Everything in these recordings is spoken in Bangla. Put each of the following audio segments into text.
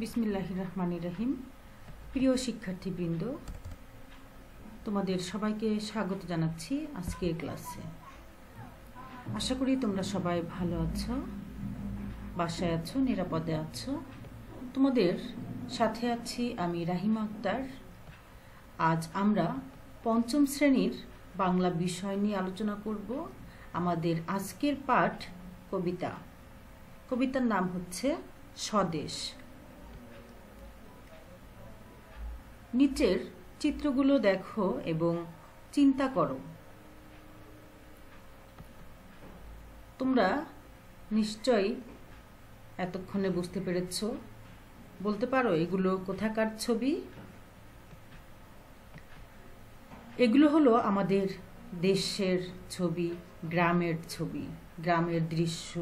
বিসমিল্লাহির রহমানির রহিম। প্রিয় শিক্ষার্থীবৃন্দ, তোমাদের সবাইকে স্বাগত জানাচ্ছি আজকের ক্লাসে। আশা করি তোমরা সবাই ভালো আছো, বাসায় আছো, নিরাপদে আছো। তোমাদের সাথে আছি আমি রাহিমা আক্তার। আজ আমরা পঞ্চম শ্রেণীর বাংলা বিষয় নিয়ে আলোচনা করব। আমাদের আজকের পাঠ কবিতা। কবিতার নাম হচ্ছে স্বদেশ। নিচের চিত্রগুলো দেখো এবং চিন্তা করো। তোমরা নিশ্চয়ই এতক্ষণে বুঝতে পেরেছ। বলতে পারো এগুলো কোথাকার ছবি? এগুলো হলো আমাদের দেশের ছবি, গ্রামের ছবি, গ্রামের দৃশ্য।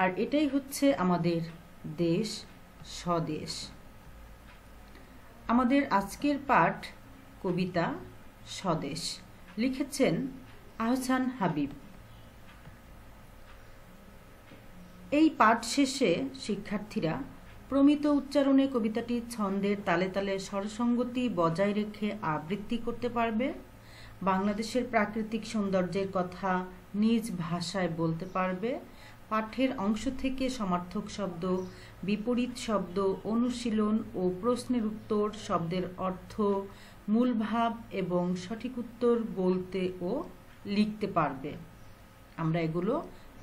আর এটাই হচ্ছে আমাদের দেশ, স্বদেশ। আমাদের আজকের পাঠ কবিতা স্বদেশ, লিখেছেন আহসান হাবিব। এই পাঠ শেষে শিক্ষার্থীরা প্রমিত উচ্চারণে কবিতাটি ছন্দের তালে তালে স্বরসঙ্গতি বজায় রেখে আবৃত্তি করতে পারবে। বাংলাদেশের প্রাকৃতিক সৌন্দর্যের কথা নিজ ভাষায় বলতে পারবে। পাঠের অংশ থেকে সমার্থক শব্দ, বিপরীত শব্দ, অনুশীলন ও প্রশ্নের উত্তর, শব্দের অর্থ, মূল ভাব এবং সঠিক উত্তর বলতে ও লিখতে পারবে। আমরা এগুলো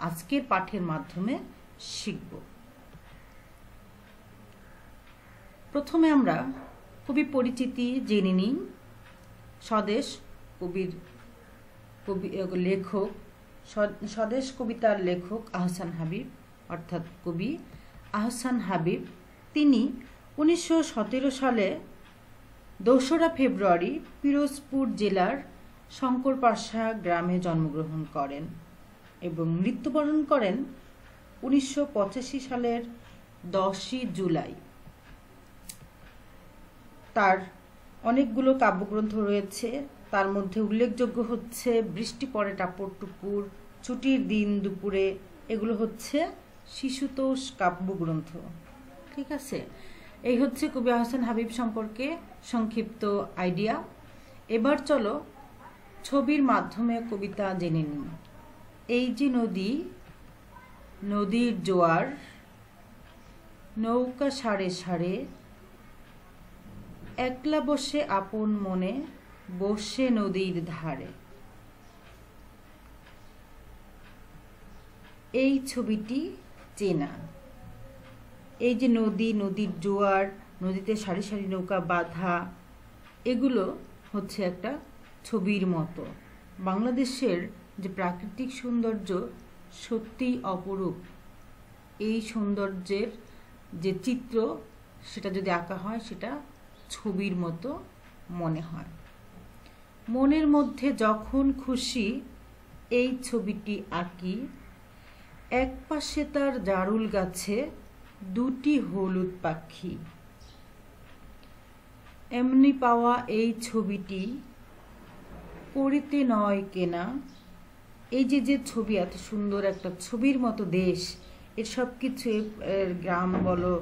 আজকের পাঠের মাধ্যমে শিখব। প্রথমে আমরা কবি পরিচিতি জেনে নিই। স্বদেশ লেখক, স্বদেশ কবিতার লেখক আহসান হাবিব, অর্থাৎ কবি আহসান হাবিব। তিনি 1917 সালে 2রা ফেব্রুয়ারি পিরোজপুর জেলার শঙ্করপাশা গ্রামে জন্মগ্রহণ করেন এবং মৃত্যুবরণ করেন 1985 সালের 10ই জুলাই। তার অনেকগুলো কাব্যগ্রন্থ রয়েছে। তার মধ্যে উল্লেখযোগ্য হচ্ছে বৃষ্টি পড়ে টাপুর টুপুর, ছুটির দিন দুপুরে। এগুলো হচ্ছে শিশুতোষ কাব্যগ্রন্থ। ঠিক আছে, এই হচ্ছে কবি আহসান হাবিব সম্পর্কে সংক্ষিপ্ত আইডিয়া। এবার চলো ছবির মাধ্যমে কবিতা জেনে নিই। এই যে নদী, নদীর জোয়ার, নৌকা সারে সারে, একলা বসে আপন মনে, বসে নদীর ধারে। এই ছবিটি চেনা। এই যে নদী, নদীর জোয়ার, নদীতে সারি সারি নৌকা বাঁধা, এগুলো হচ্ছে একটা ছবির মতো। বাংলাদেশের যে প্রাকৃতিক সৌন্দর্য সত্যি অপরূপ। এই সৌন্দর্যের যে চিত্র, সেটা যদি আঁকা হয় সেটা ছবির মতো মনে হয়। মনের মধ্যে যখন খুশি এই ছবিটি আঁকি, এক পাশে তার জারুল গাছে দুটি হলুদ পাখি। এমনি পাওয়া এই ছবিটি করিতে নয় কেনা। এই যে ছবি, এত সুন্দর একটা ছবির মতো দেশ, এর সব কিছু, এর গ্রাম বলো,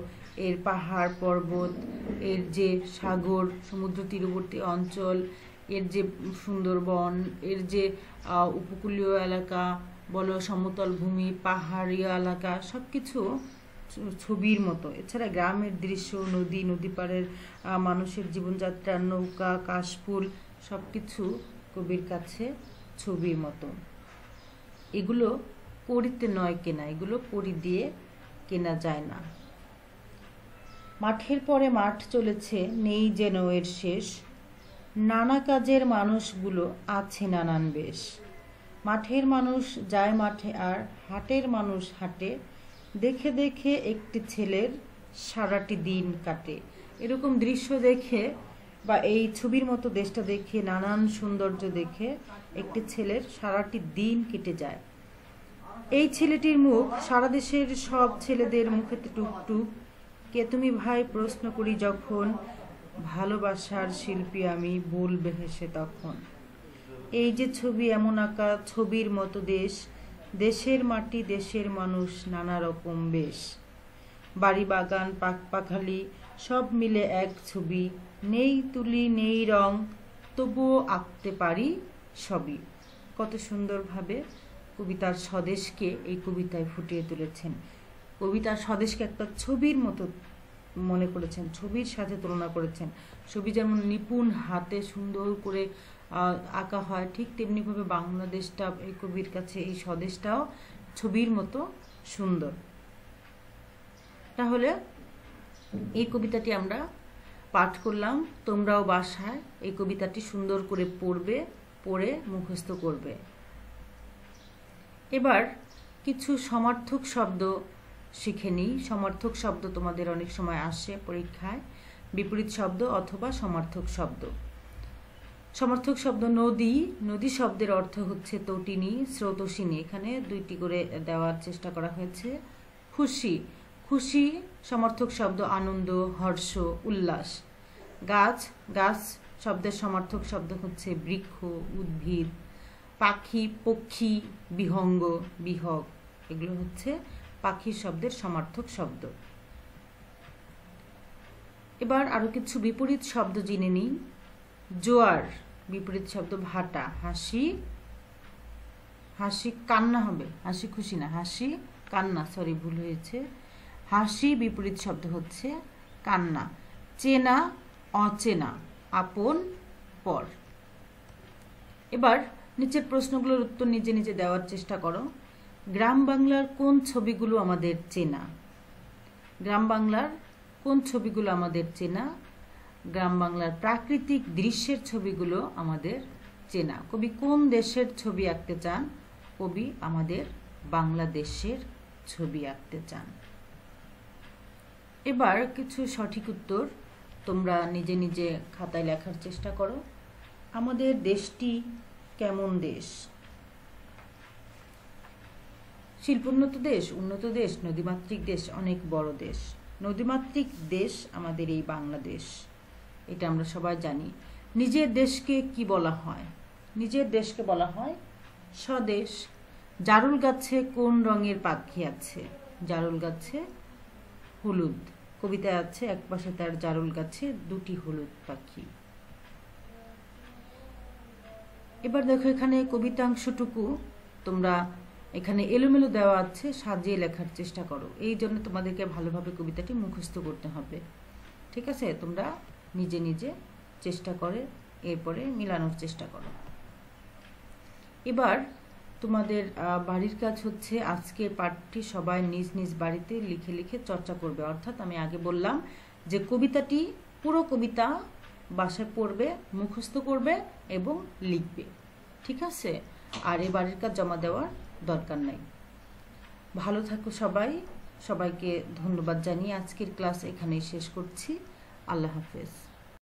এর পাহাড় পর্বত, এর যে সাগর সমুদ্র তীরবর্তী অঞ্চল, এর যে সুন্দরবন, এর যে উপকূলীয় এলাকা বলো, সমতল ভূমি, পাহাড়ি এলাকা, সব কিছু ছবির মতো। এছাড়া গ্রামের দৃশ্য, নদী, নদী পাড়ের মানুষের জীবনযাত্রা, নৌকা, কাশফুল, সব কিছু কবির কাছে ছবির মতো। এগুলো করিতে নয় কেনা, এগুলো করি দিয়ে কেনা যায় না। মাঠের পরে মাঠ চলেছে, নেই যেন এর শেষ, নানা কাজের মানুষগুলো আছে নানান বেশ। মাঠের মানুষ যায় মাঠে আর হাটের মানুষ হাটে, দেখে দেখে একটি ছেলের সারাটি দিন কাটে। এরকম দৃশ্য দেখে বা এই ছবির মতো দেশটা দেখে, নানান সৌন্দর্য দেখে একটি ছেলের সারাটি দিন কেটে যায়। এই ছেলেটির মুখ সারা দেশের সব ছেলেদের মুখেতে টুকটুক। কে তুমি ভাই প্রশ্ন করি যখন, ভালোবাসার শিল্পী আমি, বলবে হেসে তখন। এই যে ছবি এমন আঁকা, ছবির মতো দেশ, দেশের মাটি, দেশের মানুষ, নানা রকম বেশ। বাড়ি বাগান পাখালি সব মিলে এক ছবি, নেই তুলি নেই রং, তবুও আঁকতে পারি সবই। কত সুন্দরভাবে কবিতার স্বদেশকে এই কবিতায় ফুটিয়ে তুলেছেন। কবিতার স্বদেশকে একটা ছবির মতো মনে করেছেন, ছবির সাথে তুলনা করেছেন। ছবি যেমন নিপুণ হাতে সুন্দর করে আঁকা হয়, ঠিক তেমনিভাবে বাংলাদেশটা এই কবির কাছে এই স্বদেশটাও ছবির মতো সুন্দর। তাহলে এই কবিতাটি আমরা পাঠ করলাম, তোমরাও বাসায় এই কবিতাটি সুন্দর করে পড়ে মুখস্থ করবে। এবার কিছু সমার্থক শব্দ শিখে নিই। সমার্থক শব্দ তোমাদের অনেক সময় আসে পরীক্ষায়, বিপরীত শব্দ অথবা সমার্থক শব্দ। সমার্থক শব্দ নদী, নদী শব্দের অর্থ হচ্ছে তটিনী, স্রোতস্বিনী, এখানে দুইটি করে দেওয়ার চেষ্টা করা হয়েছে। খুশি, খুশি সমার্থক শব্দ আনন্দ, হর্ষ, উল্লাস। গাছ, গাছ শব্দের সমার্থক শব্দ হচ্ছে বৃক্ষ, উদ্ভিদ। পাখি, পক্ষী, বিহঙ্গ, বিহগ, এগুলো হচ্ছে পাখি শব্দের সমার্থক শব্দ। এবার আরো কিছু বিপরীত শব্দ জেনে নিই। জোয়ার বিপরীত শব্দ ভাটা, হাসি, হাসি কান্না হবে, হাসি খুশি না, হাসি কান্না, সরি ভুল হয়েছে। হাসি বিপরীত শব্দ হচ্ছে কান্না। চেনা, অচেনা, আপন, পর। এবার নিচের প্রশ্নগুলোর উত্তর নিজে নিজে দেওয়ার চেষ্টা করো। গ্রাম বাংলার কোন ছবিগুলো আমাদের চেনা? গ্রাম বাংলার কোন ছবিগুলো আমাদের চেনা? গ্রাম বাংলার প্রাকৃতিক দৃশ্যের ছবিগুলো আমাদের চেনা। কবি কোন দেশের ছবি আঁকতে চান? কবি আমাদের বাংলাদেশের ছবি আঁকতে চান। এবার কিছু সঠিক উত্তর তোমরা নিজে নিজে খাতায় লেখার চেষ্টা করো। আমাদের দেশটি কেমন দেশ? শিল্পোন্নত দেশ, উন্নত দেশ, নদীমাতৃক দেশ, অনেক বড় দেশ। নদীমাতৃক দেশ আমাদের এই বাংলাদেশ, এটা আমরা সবাই জানি। নিজের দেশকে কি বলা হয়? নিজের দেশকে বলা হয় স্বদেশ। জারুল গাছে কোন রঙের পাখি আছে? জারুল গাছে হলুদ। কবিতায় আছে এক পাশে তার জারুল গাছে দুটি হলুদ পাখি। এবার দেখো এখানে কবিতাংশটুকু তোমরা এখানে এলোমেলো দেওয়া আছে, সাজিয়ে লেখার চেষ্টা করো। এই জন্য তোমাদেরকে ভালোভাবে কবিতাটি মুখস্থ করতে হবে। ঠিক আছে, তোমরা নিজে নিজে চেষ্টা করে এরপরে মিলানোর চেষ্টা করো। এবার তোমাদের বাড়ির কাজ হচ্ছে আজকের পাঠটি সবাই নিজ নিজ বাড়িতে লিখে লিখে চর্চা করবে। অর্থাৎ আমি আগে বললাম যে কবিতাটি, পুরো কবিতা বাসায় পড়বে, মুখস্থ করবে এবং লিখবে। ঠিক আছে, আর এই বাড়ির কাজ জমা দেওয়ার দরকার নাই। ভালো থাকো সবাই, সবাইকে ধন্যবাদ জানিয়ে আজকের ক্লাস এখানেই শেষ করছি। আল্লাহ হাফেজ।